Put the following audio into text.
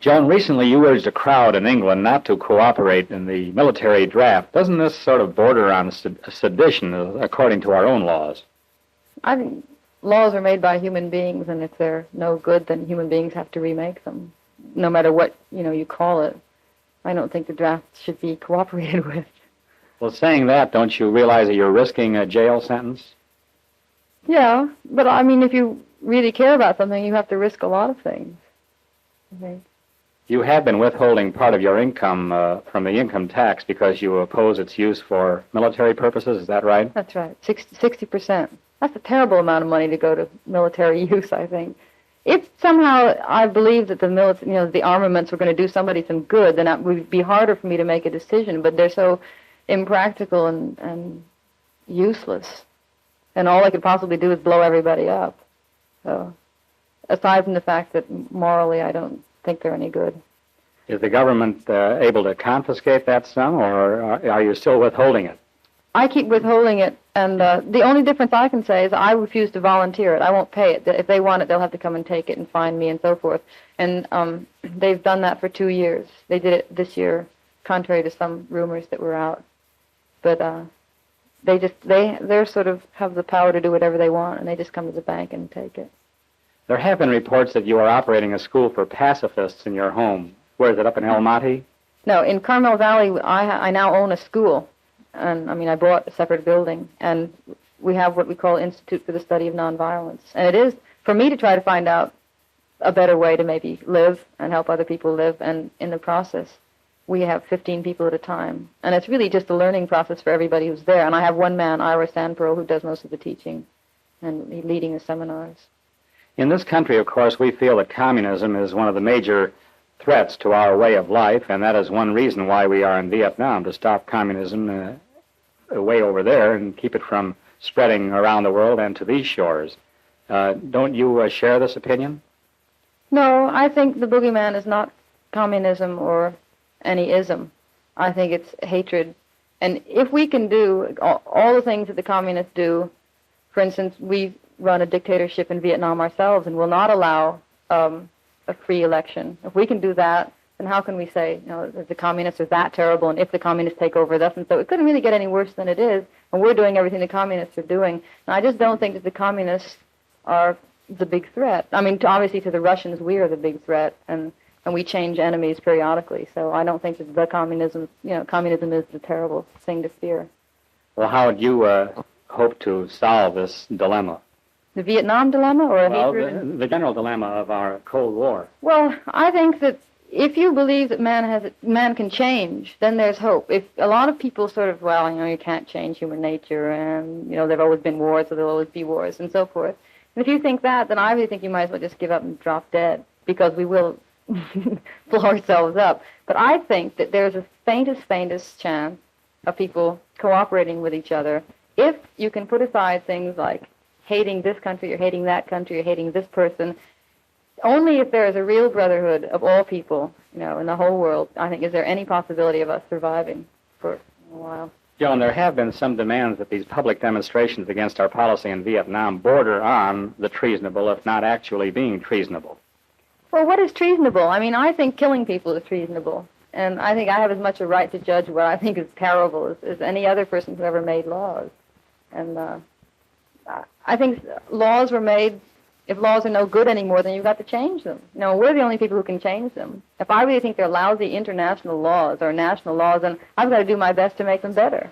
Joan, recently you urged a crowd in England not to cooperate in the military draft. Doesn't this sort of border on sedition according to our own laws? I think laws are made by human beings, and if they're no good, then human beings have to remake them, no matter what, you call it. I don't think the draft should be cooperated with. Well, saying that, don't you realize that you're risking a jail sentence? Yeah, but I mean, if you really care about something, you have to risk a lot of things, I think. You have been withholding part of your income from the income tax because you oppose its use for military purposes, is that right? That's right, 60%. That's a terrible amount of money to go to military use, I think. If somehow I believe that the armaments were going to do somebody some good, then it would be harder for me to make a decision, but they're so impractical and useless. And all I could possibly do is blow everybody up. So, aside from the fact that morally I don't think they're any good. Is the government able to confiscate that sum, or are you still withholding it? I keep withholding it, and the only difference I can say is I refuse to volunteer it. I won't pay it. If they want it, they'll have to come and take it and find me and so forth. And they've done that for 2 years. They did it this year, contrary to some rumors that were out. But they sort of have the power to do whatever they want, and they just come to the bank and take it. There have been reports that you are operating a school for pacifists in your home. Where is it, up in El Monte? No, in Carmel Valley, I now own a school. And, I bought a separate building, and we have what we call Institute for the Study of Nonviolence. And it is for me to try to find out a better way to maybe live and help other people live, and in the process, we have 15 people at a time. And it's really just a learning process for everybody who's there. And I have one man, Ira Sandpearl, who does most of the teaching and leading the seminars. In this country, of course, we feel that communism is one of the major threats to our way of life, and that is one reason why we are in Vietnam, to stop communism way over there and keep it from spreading around the world and to these shores. Don't you share this opinion? No, I think the boogeyman is not communism or any ism. I think it's hatred. And if we can do all the things that the communists do, for instance, we run a dictatorship in Vietnam ourselves and will not allow a free election. If we can do that, then how can we say, that the communists are that terrible, and if the communists take over, thus and so? It couldn't really get any worse than it is, and we're doing everything the communists are doing. And I just don't think that the communists are the big threat. Obviously to the Russians, we are the big threat, and we change enemies periodically. So I don't think that the communism is the terrible thing to fear. Well, how would you hope to solve this dilemma? The Vietnam dilemma, or the general dilemma of our Cold War? Well, I think that if you believe that man can change, then there's hope. If a lot of people sort of, you can't change human nature, and there've always been wars, so there'll always be wars, and so forth. And if you think that, then I really think you might as well just give up and drop dead, because we will blow ourselves up. But I think that there's a faintest chance of people cooperating with each other if you can put aside things like hating this country or hating that country or hating this person. Only if there is a real brotherhood of all people, in the whole world, I think, is there any possibility of us surviving for a while. Joan, there have been some demands that these public demonstrations against our policy in Vietnam border on the treasonable, if not actually being treasonable. Well, what is treasonable? I think killing people is treasonable. And I think I have as much a right to judge what I think is terrible as any other person who ever made laws. And I think laws were made, if laws are no good anymore, then you've got to change them. We're the only people who can change them. If I really think they're lousy international laws or national laws, then I've got to do my best to make them better.